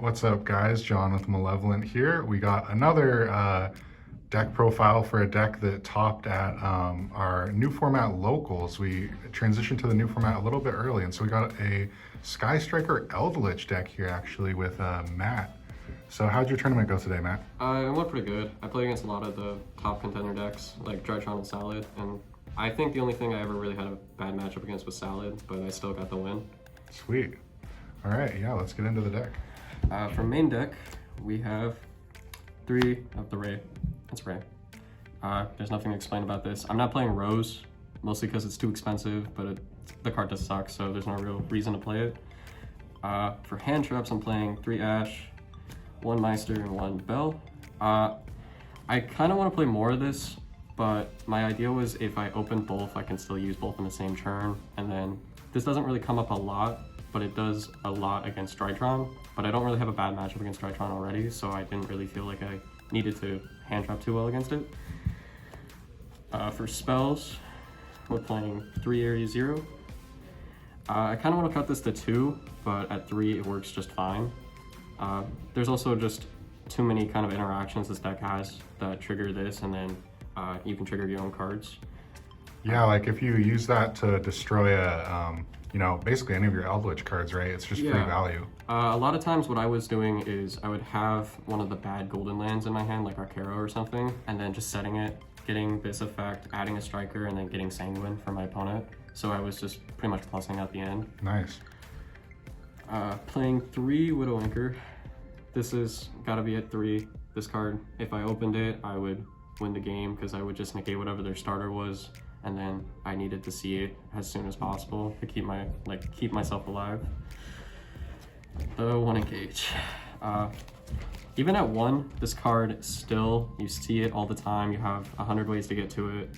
What's up, guys? John with Malevolent here. We got another deck profile for a deck that topped at our new format locals. We transitioned to the new format a little bit early, and so we got a Sky Striker Eldlich deck here actually with Matt. So how'd your tournament go today, Matt? It went pretty good. I played against a lot of the top contender decks, like Drytron and Salad, and I think the only thing I ever really had a bad matchup against was Salad, but I still got the win. Sweet. All right, yeah, let's get into the deck. For main deck, we have 3 of the Ray. It's Ray. There's nothing to explain about this. I'm not playing Rose, mostly because it's too expensive, but the card does suck, so there's no real reason to play it. For hand traps, I'm playing 3 Ash, 1 Meister, and 1 Bell. I kind of want to play more of this, but my idea was if I open both, I can still use both in the same turn, and then this doesn't really come up a lot, but it does a lot against Drytron, but I don't really have a bad matchup against Drytron already, so I didn't really feel like I needed to hand trap too well against it. For spells, we're playing 3 Area 0. I kind of want to cut this to 2, but at 3 it works just fine. There's also just too many kind of interactions this deck has that trigger this, and then you can trigger your own cards. Yeah, like if you use that to destroy a, basically any of your Eldlich cards, right? It's just free value. A lot of times what I was doing is I would have one of the bad golden lands in my hand, like Archetypes or something, and then just setting it, getting this effect, adding a striker, and then getting Sanguine for my opponent. So I was just pretty much plussing at the end. Nice. Playing 3 Widow Anchor. This is gotta be at 3. This card, if I opened it, I would win the game because I would just negate whatever their starter was, and then I needed to see it as soon as possible to keep myself alive. The 1 Engage. Even at 1, this card still, you see it all the time. You have 100 ways to get to it.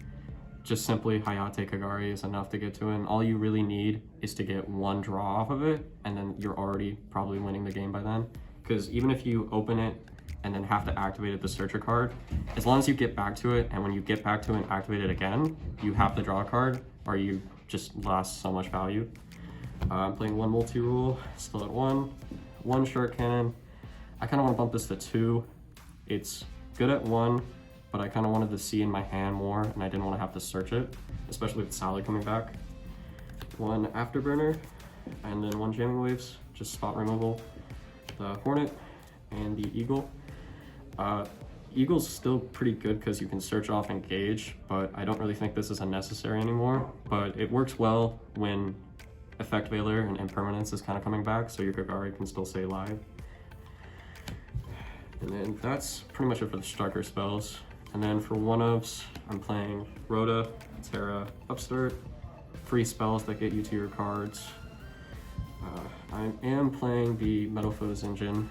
Just simply Hayate Kagari is enough to get to it, and all you really need is to get 1 draw off of it, and then you're already probably winning the game by then. Because even if you open it and then have to activate it, the searcher card, as long as you get back to it, and when you get back to it and activate it again, you have to draw a card, or you just lost so much value. I'm playing 1 multi-rule, still at 1 short cannon. I kind of want to bump this to 2. It's good at 1, but I kind of wanted to see in my hand more, and I didn't want to have to search it, especially with Salad coming back. 1 Afterburner, and then 1 Jamming Waves, just spot removal. The Hornet and the Eagle. Eagle's still pretty good because you can search off Engage, but I don't really think this is unnecessary anymore. But it works well when Effect Veiler and Impermanence is kind of coming back, so your Kagari can still stay alive. And then that's pretty much it for the striker spells. And then for one-ofs, I'm playing Rhoda, Terra, Upstart, free spells that get you to your cards. I am playing the Metalfoes engine.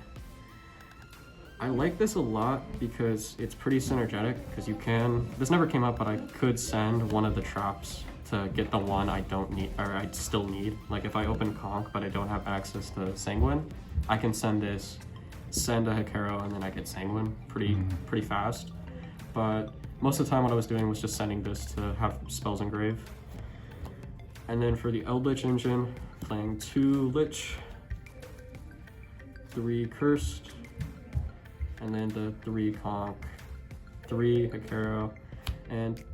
I like this a lot because it's pretty synergetic, because you can, this never came up, but I could send one of the traps to get the one I don't need, or I still need. Like if I open Conch but I don't have access to Sanguine, I can send this, send a Hekaro, and then I get Sanguine pretty fast. But most of the time what I was doing was just sending this to have spells engrave. And then for the Eldlich engine, playing 2 Lich, 3 Cursed, and then the 3 Conch, 3 Hekaro,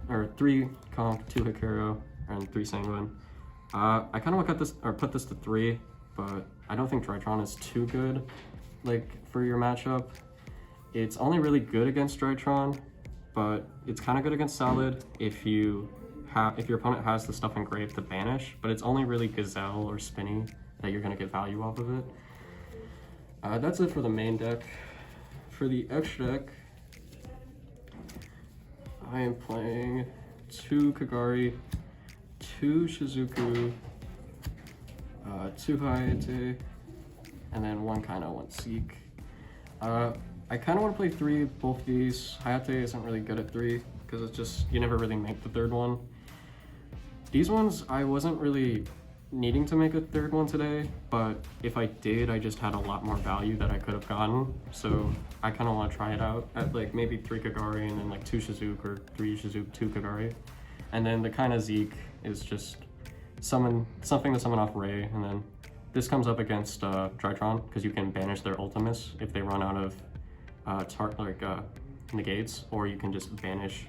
or 3 Conch, 2 Hekaro, and 3 Sanguine. I kind of want to cut this, or put this to 3, but I don't think Drytron is too good, like, for your matchup. It's only really good against Drytron, but it's kind of good against Salad if your opponent has the stuff engraved to banish, but it's only really Gazelle or Spinny that you're going to get value off of it. That's it for the main deck. For the extra deck, I am playing 2 Kagari, 2 Shizuku, 2 Hayate, and then 1 Kaino, 1 Seek. I kind of want to play 3 of both these. Hayate isn't really good at 3 because it's just, you never really make the 3rd one. These ones, I wasn't really needing to make a 3rd one today, but if I did, I just had a lot more value that I could have gotten. So I kind of want to try it out at like maybe 3 Kagari and then like 2 Shizuku, or 3 Shizuku, 2 Kagari. And then the kind of Zeke is just something to summon off Ray, and then This comes up against Drytron because you can banish their Ultimus if they run out of negates, or you can just banish.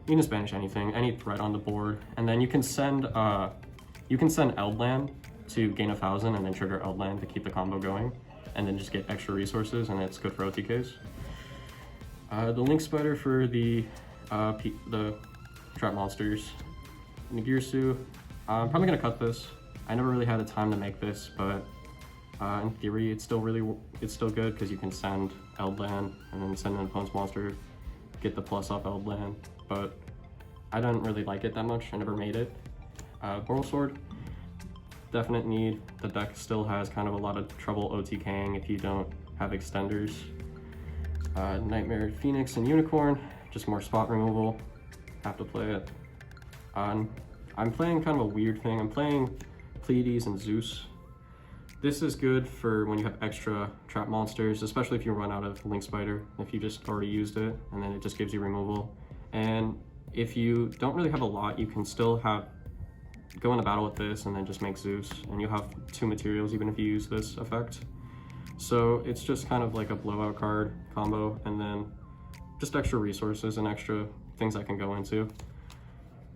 You can just banish anything, any threat on the board, and then you can send Eldland to gain 1,000 and then trigger Eldland to keep the combo going, and then just get extra resources, and it's good for OTKs. The Link Spider for the trap monsters. Nagirsu, I'm probably gonna cut this. I never really had the time to make this, but in theory, it's still good because you can send Eldland and then send an opponent's monster, get the plus off Eldland. But I don't really like it that much. I never made it. Boral Sword, definite need. The deck still has kind of a lot of trouble OTKing if you don't have extenders. Nightmare Phoenix and Unicorn, just more spot removal. Have to play it. I'm playing kind of a weird thing. I'm playing Pleiades and Zeus. This is good for when you have extra trap monsters, especially if you run out of Link Spider, if you just already used it, and then it just gives you removal. And if you don't really have a lot, you can still go into battle with this and then just make Zeus, and you'll have 2 materials even if you use this effect. So it's just kind of like a blowout card combo, and then just extra resources and extra things I can go into.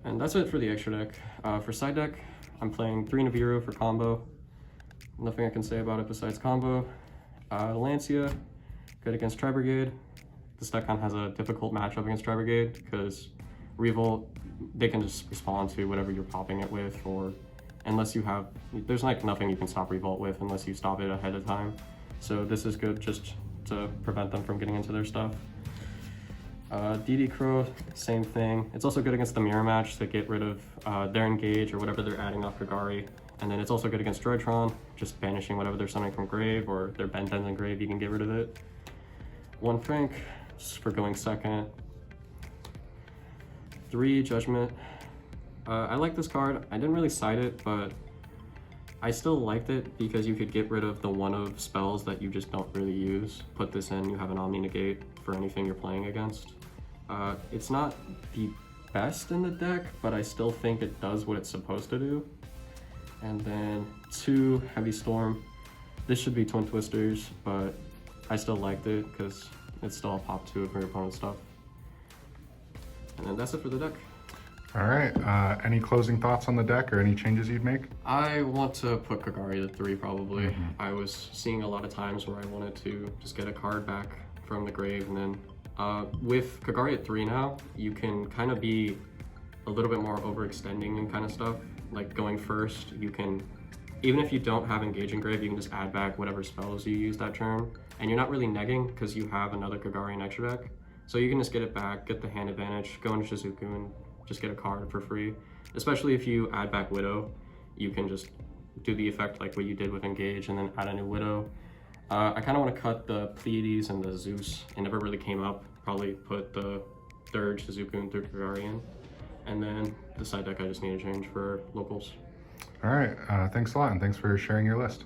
And that's it for the extra deck. For side deck, I'm playing 3 Nibiru for combo. Nothing I can say about it besides combo. Lancia, good against Tri-Brigade. This deck kind of has a difficult matchup against Tri-Brigade because Revolt, they can just respond to whatever you're popping it with, or unless you have, there's like nothing you can stop Revolt with unless you stop it ahead of time. So this is good just to prevent them from getting into their stuff. DD Crow, same thing. It's also good against the mirror match to get rid of their engage or whatever they're adding off Kagari. And then it's also good against Droidtron, just banishing whatever they're summoning from grave, or their Bentens in grave, you can get rid of it. 1 Frank, just for going second. 3 Judgment. I like this card. I didn't really side it, but I still liked it because you could get rid of the one of spells that you just don't really use. Put this in, you have an Omni Negate for anything you're playing against. It's not the best in the deck, but I still think it does what it's supposed to do. And then 2 Heavy Storm. This should be Twin Twisters, but I still liked it because it's still a pop 2 of your opponent's stuff. And then that's it for the deck. All right, any closing thoughts on the deck or any changes you'd make? I want to put Kagari to 3 probably. I was seeing a lot of times where I wanted to just get a card back from the grave, and then with Kagari at 3 now, you can kind of be a little bit more overextending and kind of stuff. Like going first, you can, even if you don't have Engage in grave, you can just add back whatever spells you use that turn, and you're not really negging because you have another Kagari in extra deck. So you can just get it back, get the hand advantage, go into Shizuku and just get a card for free. Especially if you add back Widow, you can just do the effect like what you did with Engage and then add a new Widow. I kind of want to cut the Pleiades and the Zeus. It never really came up. Probably put the 3rd Shizuku and 3rd Kagari in. And then the side deck I just need to change for locals. All right, thanks a lot, and thanks for sharing your list.